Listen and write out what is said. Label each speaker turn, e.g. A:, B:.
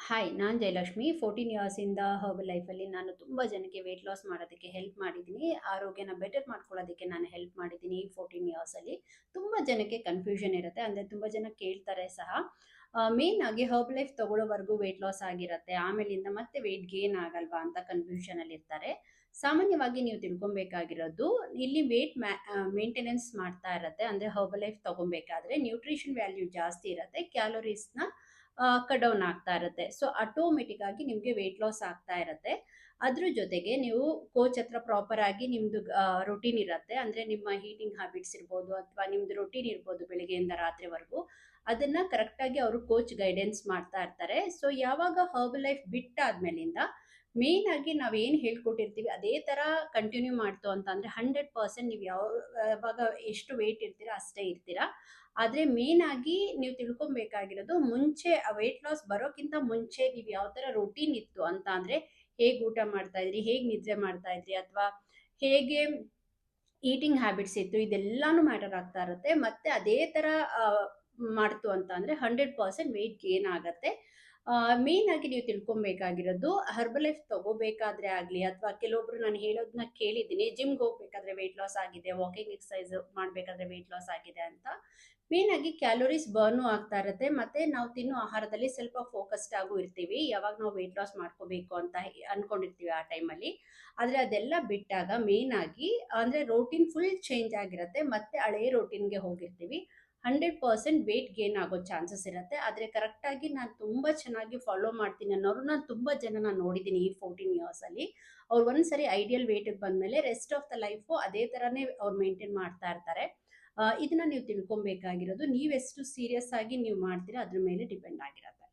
A: Hi, ನಾನು Jayalakshmi. 14 ಇಯರ್ಸಿಂದ herbal ಲೈಫಲ್ಲಿ ನಾನು ತುಂಬ ಜನಕ್ಕೆ ವೆಯ್ಟ್ ಲಾಸ್ ಮಾಡೋದಕ್ಕೆ ಹೆಲ್ಪ್ ಮಾಡಿದ್ದೀನಿ. ಆರೋಗ್ಯನ ಬೆಟರ್ ಮಾಡ್ಕೊಳ್ಳೋದಕ್ಕೆ ನಾನು ಹೆಲ್ಪ್ ಮಾಡಿದ್ದೀನಿ ಈ 14 ಇಯರ್ಸಲ್ಲಿ. ತುಂಬ ಜನಕ್ಕೆ ಕನ್ಫ್ಯೂಷನ್ ಇರುತ್ತೆ, ಅಂದರೆ ತುಂಬ ಜನ ಕೇಳ್ತಾರೆ ಸಹ. ಮೇನ್ ಆಗಿ ಹರ್ಬಲ್ ಲೈಫ್ ತಗೊಳ್ಳೋವರೆಗೂ ವೆಯ್ಟ್ ಲಾಸ್ ಆಗಿರುತ್ತೆ, ಆಮೇಲಿಂದ ಮತ್ತೆ ವೆಯ್ಟ್ ಗೇನ್ ಆಗಲ್ವಾ ಅಂತ ಕನ್ಫ್ಯೂಷನಲ್ಲಿ ಇರ್ತಾರೆ. ಸಾಮಾನ್ಯವಾಗಿ ನೀವು ತಿಳ್ಕೊಬೇಕಾಗಿರೋದು, ಇಲ್ಲಿ ವೆಯ್ಟ್ ಮೇಂಟೆನೆನ್ಸ್ ಮಾಡ್ತಾ ಇರುತ್ತೆ. ಅಂದರೆ ಹರ್ಬಲ್ ಲೈಫ್ ತಗೊಬೇಕಾದ್ರೆ ನ್ಯೂಟ್ರಿಷನ್ ವ್ಯಾಲ್ಯೂ ಜಾಸ್ತಿ ಇರುತ್ತೆ, ಕ್ಯಾಲೋರೀಸ್ನ ಕಟ್ ಡೌನ್ ಆಗ್ತಾ ಇರುತ್ತೆ. ಸೊ ಆಟೋಮೆಟಿಕ್ ಆಗಿ ನಿಮಗೆ ವೆಯ್ಟ್ ಲಾಸ್ ಆಗ್ತಾ ಇರುತ್ತೆ. ಅದ್ರ ಜೊತೆಗೆ ನೀವು ಕೋಚ್ ಹತ್ರ ಪ್ರಾಪರ್ ಆಗಿ ನಿಮ್ದು ರೊಟೀನ್ ಇರುತ್ತೆ, ಅಂದ್ರೆ ನಿಮ್ಮ ಹೀಟಿಂಗ್ ಹ್ಯಾಬಿಟ್ಸ್ ಇರ್ಬೋದು ಅಥವಾ ನಿಮ್ದು ರೊಟೀನ್ ಇರ್ಬೋದು ಬೆಳಿಗ್ಗೆಯಿಂದ ರಾತ್ರಿವರೆಗೂ, ಅದನ್ನ ಕರೆಕ್ಟ್ ಆಗಿ ಅವರು ಕೋಚ್ ಗೈಡೆನ್ಸ್ ಮಾಡ್ತಾ ಇರ್ತಾರೆ. ಸೊ ಯಾವಾಗ ಹರ್ಬಲ್ ಲೈಫ್ ಬಿಟ್ಟಾದ್ಮೇಲಿಂದ ಮೇನ್ ಆಗಿ ನಾವ್ ಏನ್ ಹೇಳ್ಕೊಟ್ಟಿರ್ತೀವಿ ಅದೇ ತರ ಕಂಟಿನ್ಯೂ ಮಾಡ್ತು ಅಂತ ಅಂದ್ರೆ 100% ನೀವು ಯಾವಾಗ ಎಷ್ಟು ವೇಟ್ ಇರ್ತೀರಾ ಅಷ್ಟೇ ಇರ್ತೀರಾ. ಆದ್ರೆ ಮೇನ್ ಆಗಿ ನೀವು ತಿಳ್ಕೊಬೇಕಾಗಿರೋದು, ಮುಂಚೆ ವೆಯ್ಟ್ ಲಾಸ್ ಬರೋಕ್ಕಿಂತ ಮುಂಚೆ ನೀವು ಯಾವ ತರ ರೊಟೀನ್ ಇತ್ತು ಅಂತ ಅಂದ್ರೆ, ಹೇಗ್ ಊಟ ಮಾಡ್ತಾ ಇದ್ರಿ, ಹೇಗ್ ನಿದ್ರೆ ಮಾಡ್ತಾ ಇದ್ರಿ, ಅಥವಾ ಹೇಗೆ ಈಟಿಂಗ್ ಹ್ಯಾಬಿಟ್ಸ್ ಇತ್ತು, ಇದೆಲ್ಲಾನು ಮ್ಯಾಟರ್ ಆಗ್ತಾ ಇರುತ್ತೆ. ಮತ್ತೆ ಅದೇ ತರ ಮಾಡ್ತು ಅಂತ ಅಂದ್ರೆ 100% ವೆಯ್ಟ್ ಗೇನ್ ಆಗತ್ತೆ. ಮೇನ್ ಆಗಿ ನೀವು ತಿಳ್ಕೊಬೇಕಾಗಿರೋದು, ಹರ್ಬಲ್ ಲೈಫ್ ತಗೋಬೇಕಾದ್ರೆ ಆಗ್ಲಿ ಅಥವಾ ಕೆಲವೊಬ್ರು ನಾನು ಹೇಳೋದನ್ನ ಕೇಳಿದ್ದೀನಿ, ಜಿಮ್ಗೆ ಹೋಗ್ಬೇಕಾದ್ರೆ ವೆಯ್ಟ್ ಲಾಸ್ ಆಗಿದೆ, ವಾಕಿಂಗ್ ಎಕ್ಸಸೈಸ್ ಮಾಡ್ಬೇಕಾದ್ರೆ ವೆಯ್ಟ್ ಲಾಸ್ ಆಗಿದೆ ಅಂತ. ಮೇನ್ ಆಗಿ ಕ್ಯಾಲೋರೀಸ್ ಬರ್ನು ಆಗ್ತಾ ಇರುತ್ತೆ, ಮತ್ತೆ ನಾವು ತಿನ್ನೋ ಆಹಾರದಲ್ಲಿ ಸ್ವಲ್ಪ ಫೋಕಸ್ಡ್ ಆಗು ಇರ್ತೀವಿ ಯಾವಾಗ ನಾವು ವೆಯ್ಟ್ ಲಾಸ್ ಮಾಡ್ಕೋಬೇಕು ಅಂತ ಅನ್ಕೊಂಡಿರ್ತೀವಿ ಆ ಟೈಮಲ್ಲಿ. ಆದ್ರೆ ಅದೆಲ್ಲ ಬಿಟ್ಟಾಗ ಮೇನ್ ಆಗಿ ಅಂದ್ರೆ ರೋಟೀನ್ ಫುಲ್ ಚೇಂಜ್ ಆಗಿರುತ್ತೆ, ಮತ್ತೆ ಹಳೆ ರೋಟೀನ್ಗೆ ಹೋಗಿರ್ತೀವಿ. 100% ವೆಯ್ಟ್ ಗೇನ್ ಆಗೋ ಚಾನ್ಸಸ್ ಇರುತ್ತೆ. ಆದರೆ ಕರೆಕ್ಟಾಗಿ ನಾನು ತುಂಬ ಚೆನ್ನಾಗಿ ಫಾಲೋ ಮಾಡ್ತೀನಿ ಅನ್ನೋರು ನಾನು ತುಂಬ ಜನನ ನೋಡಿದ್ದೀನಿ ಈ 14 ಇಯರ್ಸಲ್ಲಿ. ಅವ್ರು ಒಂದ್ಸರಿ ಐಡಿಯಲ್ ವೇಟಿಗೆ ಬಂದಮೇಲೆ ರೆಸ್ಟ್ ಆಫ್ ದ ಲೈಫು ಅದೇ ಥರನೇ ಅವ್ರು ಮೇಂಟೈನ್ ಮಾಡ್ತಾ ಇರ್ತಾರೆ. ಇದನ್ನ ನೀವು ತಿಳ್ಕೊಬೇಕಾಗಿರೋದು, ನೀವೆಷ್ಟು ಸೀರಿಯಸ್ ಆಗಿ ನೀವು ಮಾಡ್ತೀರಾ ಅದ್ರ ಮೇಲೆ ಡಿಪೆಂಡ್ ಆಗಿರುತ್ತೆ.